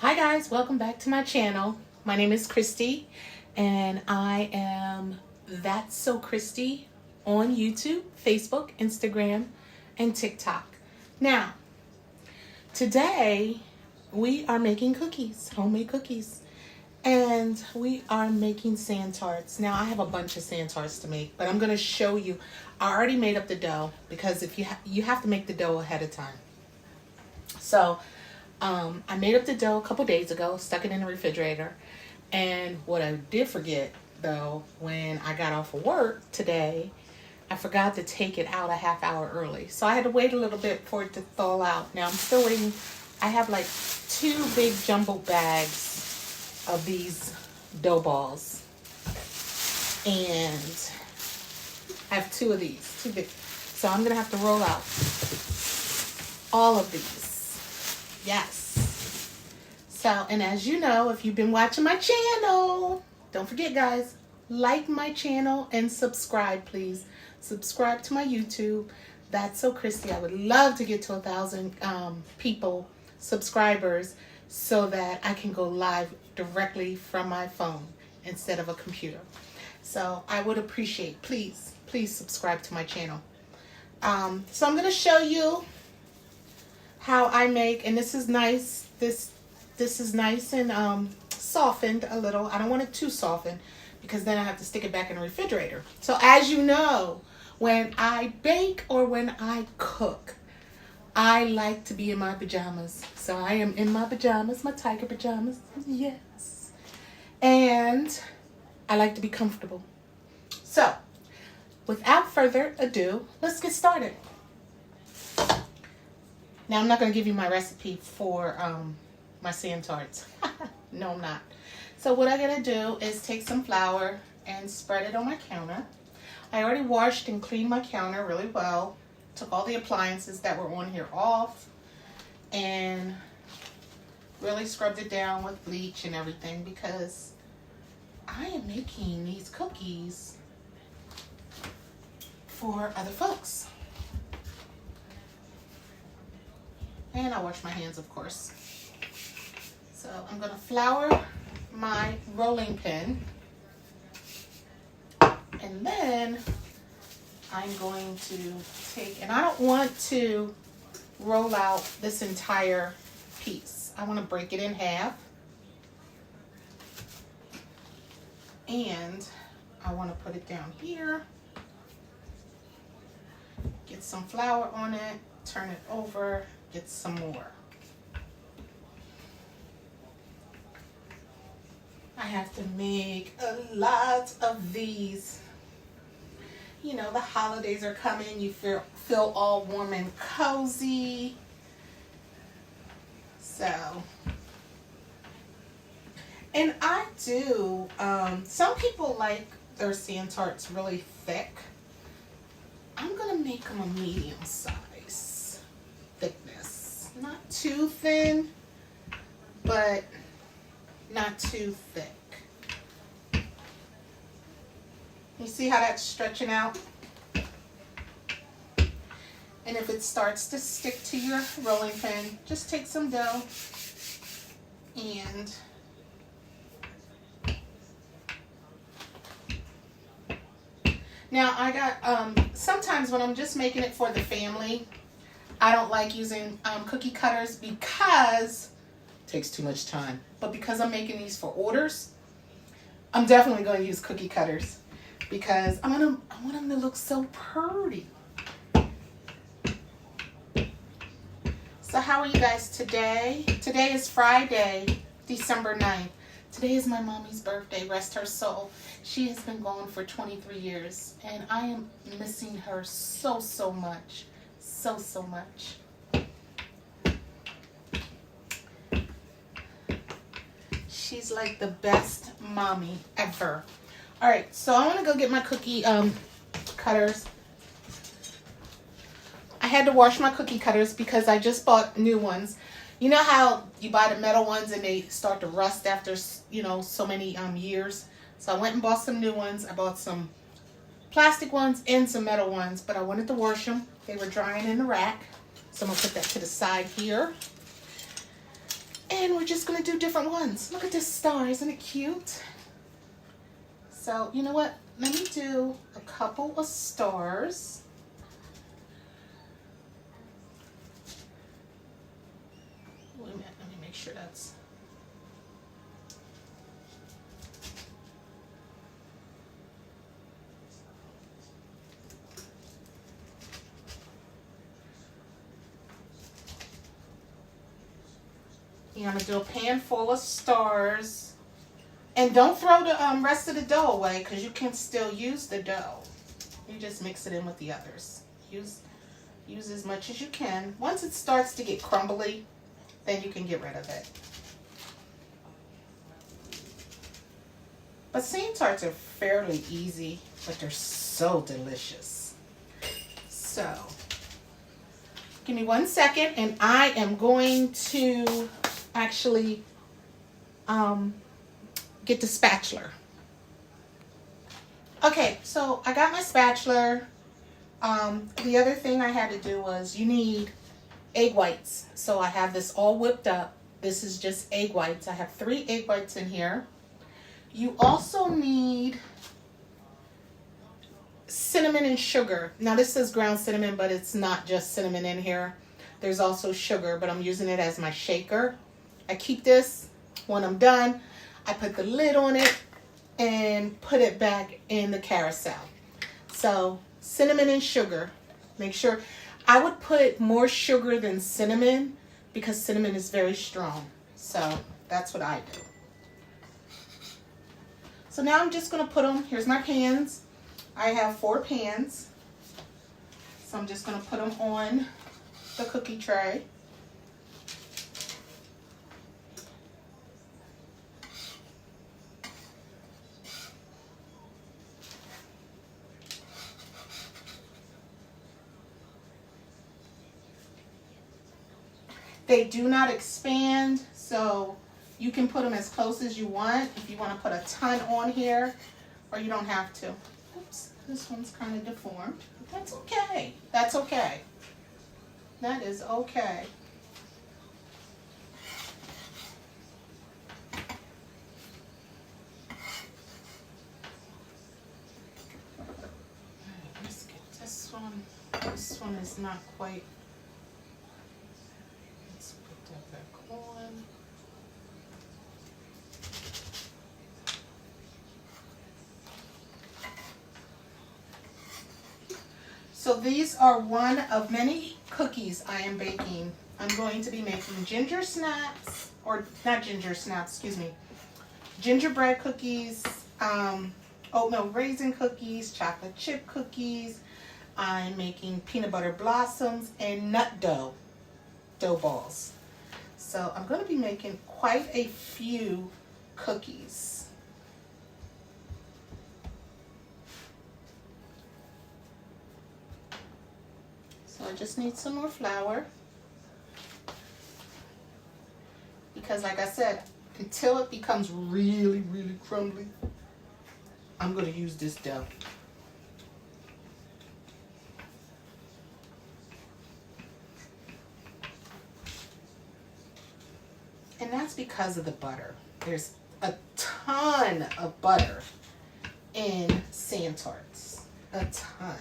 Hi guys, welcome back to my channel. My name is Christy and I am That's So Christy on YouTube, Facebook, Instagram, and TikTok. Now, today we are making cookies, homemade cookies, and we are making sand tarts. Now I have a bunch of sand tarts to make, but I'm going to show you. I already made up the dough because if you have to make the dough ahead of time. So I made up the dough a couple days ago, stuck it in the refrigerator. And what I did forget, though, when I got off of work today, I forgot to take it out a half hour early. So I had to wait a little bit for it to thaw out. Now I'm still waiting. I have like 2 big jumbo bags of these dough balls. And I have 2 of these, 2 big. So I'm going to have to roll out all of these. Yes. So, and as you know, if you've been watching my channel, don't forget, guys, like my channel and subscribe, please. Subscribe to my YouTube. That's So Christy. I would love to get to 1,000 people, subscribers, so that I can go live directly from my phone instead of a computer. So I would appreciate, please subscribe to my channel. So I'm going to show you how I make, and this is nice. This is nice and softened a little. I don't want it too softened because then I have to stick it back in the refrigerator. So as you know, when I bake or when I cook, I like to be in my pajamas. So I am in my pajamas, my tiger pajamas. Yes. And I like to be comfortable. So without further ado, let's get started. Now, I'm not going to give you my recipe for my sand tarts. No, I'm not. So what I'm going to do is take some flour and spread it on my counter. I already washed and cleaned my counter really well. Took all the appliances that were on here off and really scrubbed it down with bleach and everything because I am making these cookies for other folks. And I wash my hands, of course. So I'm going to flour my rolling pin. And then I'm going to take, and I don't want to roll out this entire piece. I want to break it in half. And I want to put it down here. Get some flour on it, turn it over. Get some more. I have to make a lot of these. You know, the holidays are coming. You feel all warm and cozy. So, and I do. Some people like their sand tarts really thick. I'm gonna make them a medium size thickness. Not too thin, but not too thick. You see how that's stretching out? And if it starts to stick to your rolling pin, just take some dough and now I got, sometimes when I'm just making it for the family, I don't like using cookie cutters because it takes too much time. But because I'm making these for orders, I'm definitely going to use cookie cutters because I want them to look so pretty. So how are you guys today? Today is Friday, December 9th. Today is my mommy's birthday, rest her soul. She has been gone for 23 years and I am missing her so much. So much. She's like the best mommy ever. All right, so I want to go get my cookie cutters. I had to wash my cookie cutters because I just bought new ones. You know how you buy the metal ones and they start to rust after, you know, so many years. So I went and bought some new ones. I bought some plastic ones and some metal ones, but I wanted to wash them. They were drying in the rack. So I'm going to put that to the side here. And And we're just gonna do different ones. Look at this star, isn't it cute? So, you know what? Let me do a couple of stars. Wait a minute, let me make sure that's... You're gonna do a pan full of stars. And don't throw the rest of the dough away because you can still use the dough. You just mix it in with the others. Use as much as you can. Once it starts to get crumbly, then you can get rid of it. But sand tarts are fairly easy, but they're so delicious. So, give me 1 second and I am going to actually get the spatula. Okay, so I got my spatula. The other thing I had to do was you need egg whites. So I have this all whipped up. This is just egg whites. I have 3 egg whites in here. You also need cinnamon and sugar. Now this says ground cinnamon, but it's not just cinnamon in here. There's also sugar, but I'm using it as my shaker. I keep this. When I'm done, I put the lid on it and put it back in the carousel. So cinnamon and sugar. Make sure, I would put more sugar than cinnamon because cinnamon is very strong. So that's what I do. So now I'm just going to put them, here's my pans. I have 4 pans. So I'm just going to put them on the cookie tray. They do not expand, so you can put them as close as you want if you want to put a ton on here, or you don't have to. Oops, this one's kind of deformed, but that's okay. That's okay. That is okay. Let's get this one. This one is not quite. Let's put that back on. So these are one of many cookies I am baking. I'm going to be making ginger snaps, or not ginger snaps, excuse me, gingerbread cookies, oatmeal raisin cookies, chocolate chip cookies. I'm making peanut butter blossoms and nut dough balls. So I'm going to be making quite a few cookies. So I just need some more flour. Because like I said, until it becomes really, really crumbly, I'm going to use this dough. And that's because of the butter. There's a ton of butter in Sand Tarts. A ton.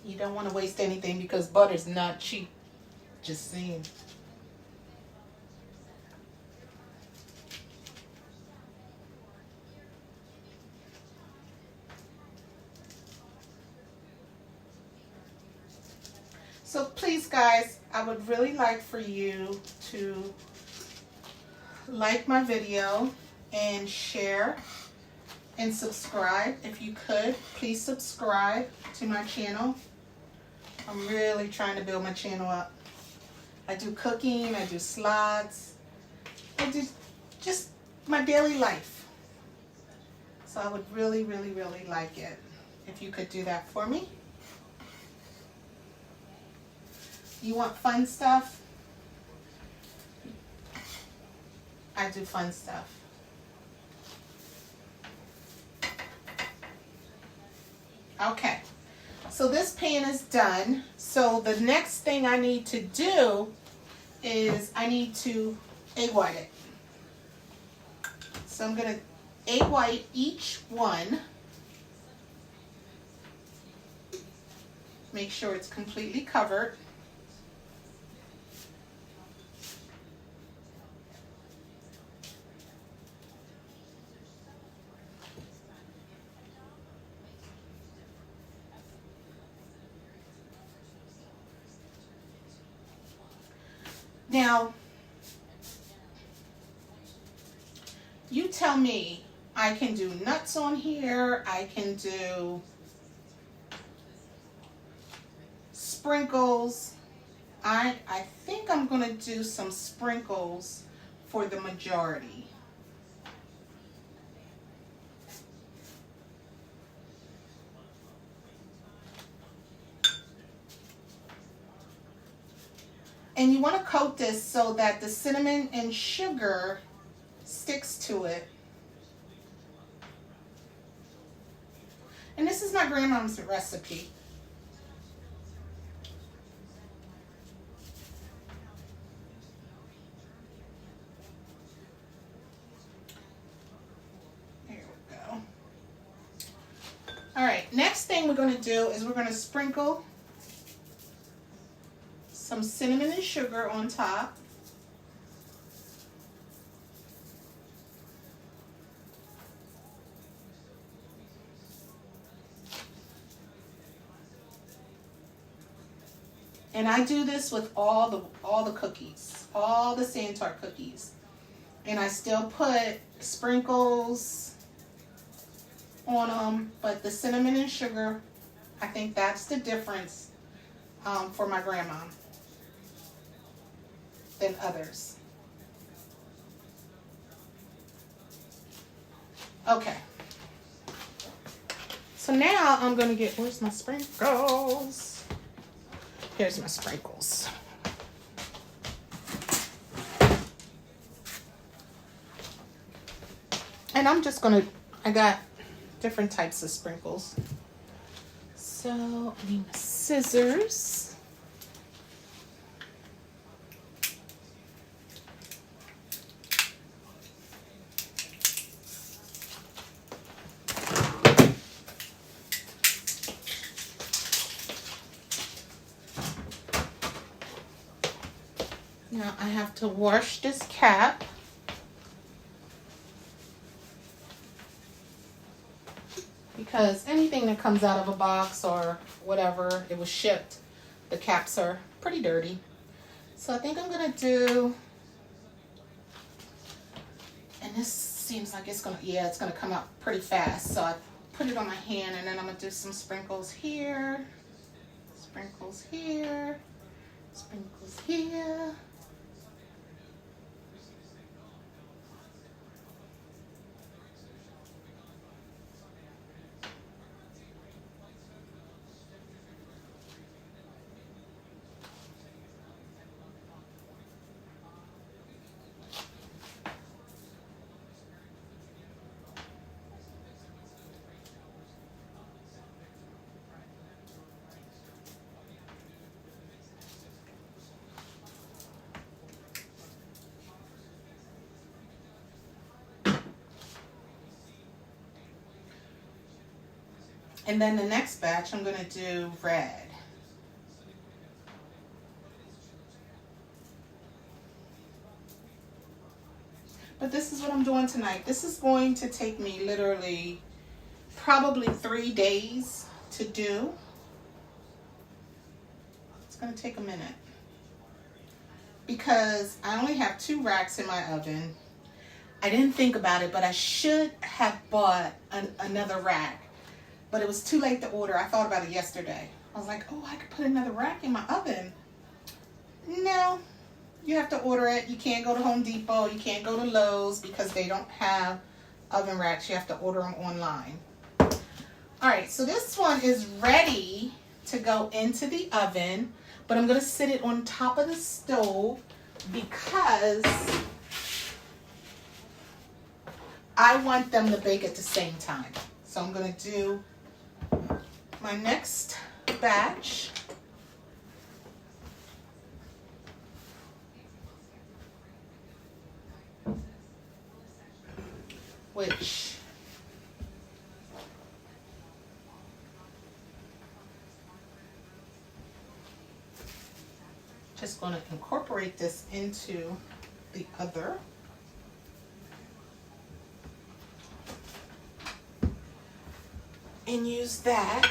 You don't want to waste anything because butter's not cheap. Just saying. So please guys, I would really like for you to like my video and share and subscribe. If you could, please subscribe to my channel. I'm really trying to build my channel up. I do cooking, I do slides, I do just my daily life. So I would really, really, really like it if you could do that for me. You want fun stuff? I do fun stuff. Okay, so this pan is done. So the next thing I need to do is I need to egg white it. So I'm going to egg white each one. Make sure it's completely covered. Now, you tell me, I can do nuts on here, I can do sprinkles. I think I'm going to do some sprinkles for the majority. And you want to coat this so that the cinnamon and sugar sticks to it. And this is my grandma's recipe. There we go. All right, next thing we're going to do is we're going to sprinkle some cinnamon and sugar on top. And I do this with all the cookies, all the Sand Tart cookies. And I still put sprinkles on them, but the cinnamon and sugar, I think that's the difference for my grandma than others. Okay. So now I'm going to get, where's my sprinkles? Here's my sprinkles. And I'm just going to, I got different types of sprinkles. So I need my scissors. Now I have to wash this cap. Because anything that comes out of a box or whatever, it was shipped, the caps are pretty dirty. So I think I'm going to do, and this seems like it's going to, yeah, it's going to come out pretty fast. So I put it on my hand and then I'm going to do some sprinkles here, sprinkles here, sprinkles here. And then the next batch, I'm going to do red. But this is what I'm doing tonight. This is going to take me literally probably 3 days to do. It's going to take a minute. Because I only have 2 racks in my oven. I didn't think about it, but I should have bought another rack. But it was too late to order. I thought about it yesterday. I was like, oh, I could put another rack in my oven. No, you have to order it. You can't go to Home Depot. You can't go to Lowe's because they don't have oven racks. You have to order them online. All right, so this one is ready to go into the oven, but I'm gonna sit it on top of the stove because I want them to bake at the same time. So I'm gonna do my next batch. Which just going to incorporate this into the other. And use that.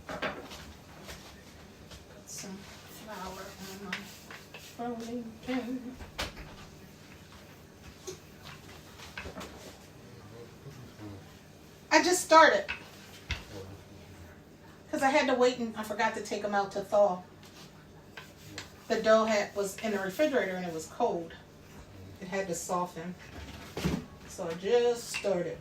Put some flour on my rolling pin. I just started because I had to wait and I forgot to take them out to thaw. The dough was in the refrigerator and it was cold. It had to soften. So I just started.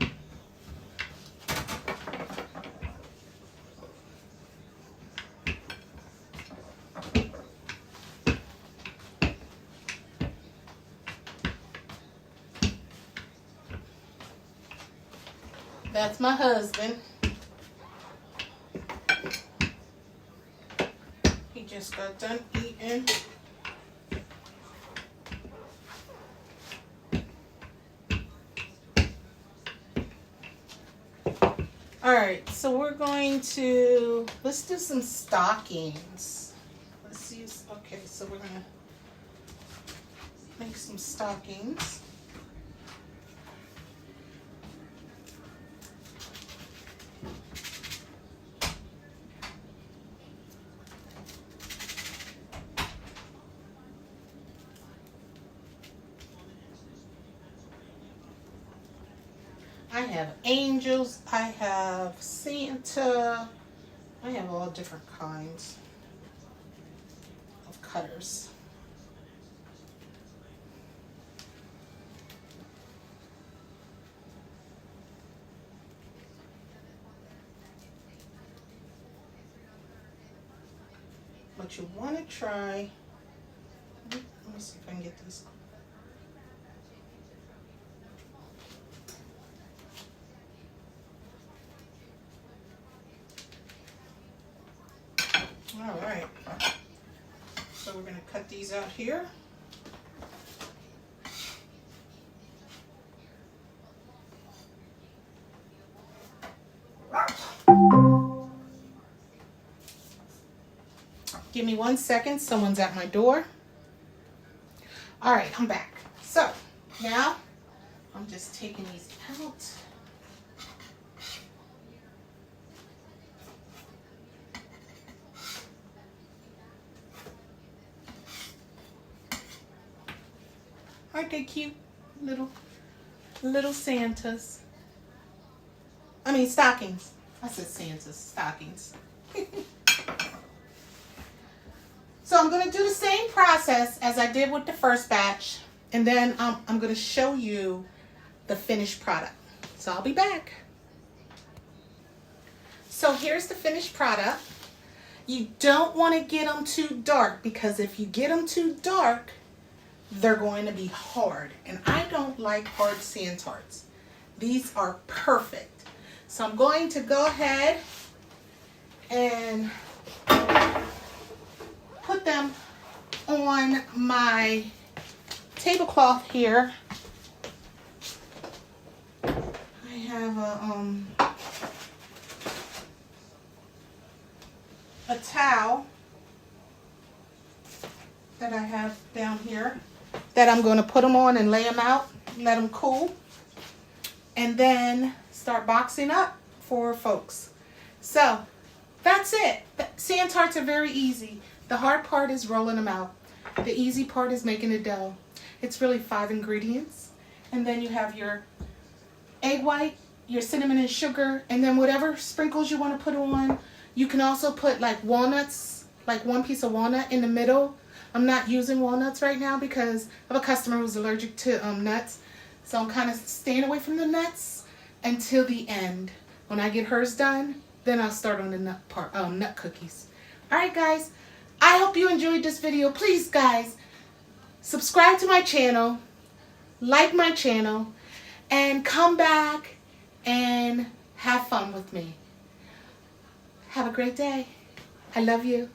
That's my husband. He just got done eating. All right, so we're going to, let's do some stockings. Let's use, okay, so we're gonna make some stockings. I have angels, I have Santa, I have all different kinds of cutters. But you want to try, let me see if I can get these. All right, so we're going to cut these out here. Give me 1 second, someone's at my door. All right, I'm back. So now I'm just taking these out. Aren't they cute? Little Santas. I mean stockings. I said Santas, stockings. So I'm going to do the same process as I did with the first batch. And then I'm going to show you the finished product. So I'll be back. So here's the finished product. You don't want to get them too dark because if you get them too dark, they're going to be hard. And I don't like hard Sand Tarts. These are perfect. So I'm going to go ahead and put them on my tablecloth here. I have a towel that I have down here that I'm going to put them on and lay them out, let them cool, and then start boxing up for folks. So that's it. Sand Tarts are very easy. The hard part is rolling them out. The easy part is making a dough. It's really 5 ingredients. And then you have your egg white, your cinnamon and sugar, and then whatever sprinkles you want to put on. You can also put like walnuts, like 1 piece of walnut in the middle. I'm not using walnuts right now because I have a customer who's allergic to nuts. So I'm kind of staying away from the nuts until the end. When I get hers done, Then I'll start on the nut cookies. All right, guys. I hope you enjoyed this video. Please, guys, subscribe to my channel, like my channel, and come back and have fun with me. Have a great day. I love you.